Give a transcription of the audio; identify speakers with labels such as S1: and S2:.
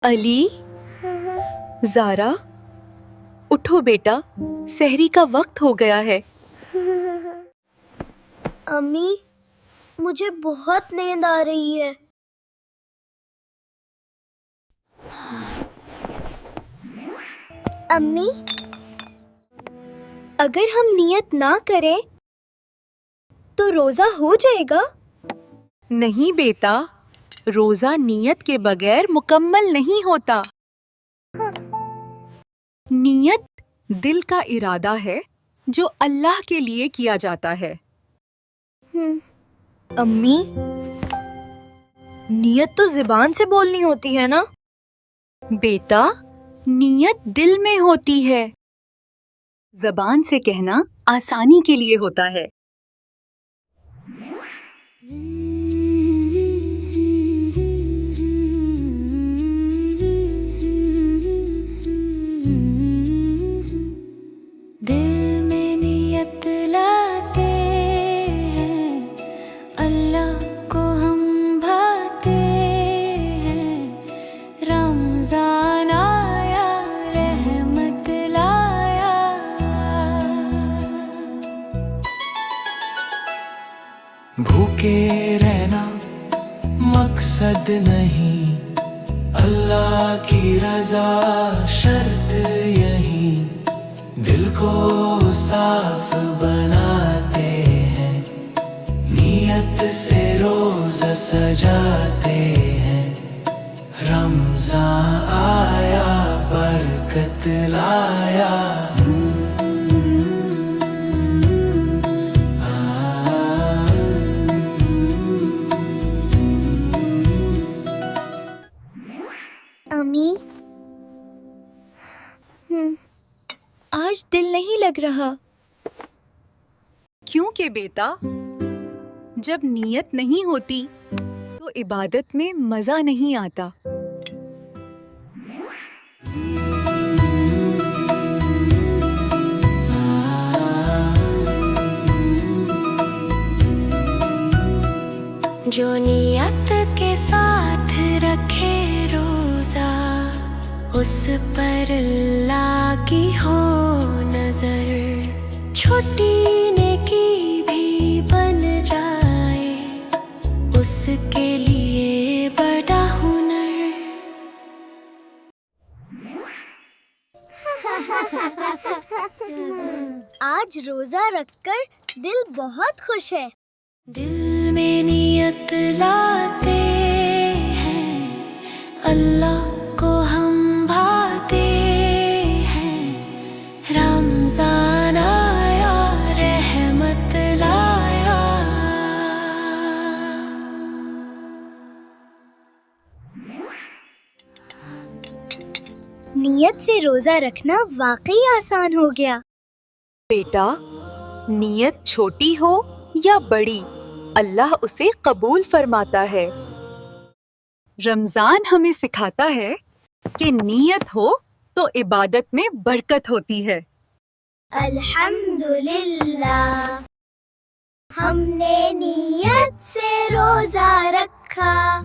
S1: علی، زارا، اٹھو بیٹا، سحری کا وقت ہو گیا ہے۔
S2: امی، مجھے بہت نیند آ رہی ہے۔ امی، اگر ہم نیت نہ کریں تو روزہ ہو جائے گا؟
S1: نہیں بیٹا، روزہ نیت کے بغیر مکمل نہیں ہوتا۔ نیت دل کا ارادہ ہے جو اللہ کے لیے کیا جاتا ہے۔
S2: امی، نیت تو زبان سے بولنی ہوتی ہے نا؟
S1: بیٹا، نیت دل میں ہوتی ہے، زبان سے کہنا آسانی کے لیے ہوتا ہے۔
S3: دل میں نیت لاتے ہیں، اللہ کو ہم بھاتے ہیں۔ رمضان آیا، رحمت لایا۔
S4: بھوکے رہنا مقصد نہیں، اللہ کی رضا شرط یہی۔ دل کو صاف بناتے ہیں، نیت سے روزہ سجاتے ہیں۔ رمضان آیا، برکت لایا۔
S2: امی، آج دل نہیں لگ رہا۔
S1: کیوں کہ بیٹا، جب نیت نہیں ہوتی تو عبادت میں مزہ نہیں آتا۔
S3: جو نیت کے ساتھ رکھے روزہ، اس پر اللہ کی ہو نظر۔ چھوٹی نیکی بھی بن جائے، اس کے لیے بڑا ہنر۔
S2: آج روزہ رکھ کر دل بہت خوش ہے۔
S3: دل میں نیت لاتے ہیں، اللہ کو ہم بھاتے ہیں۔ رمضان آیا، رحمت لایا۔
S2: نیت سے روزہ رکھنا واقعی آسان ہو گیا۔
S1: بیٹا، نیت چھوٹی ہو یا بڑی، اللہ اسے قبول فرماتا ہے۔ رمضان ہمیں سکھاتا ہے کہ نیت ہو تو عبادت میں برکت ہوتی ہے۔
S2: الحمدللہ، ہم نے نیت سے روزہ رکھا۔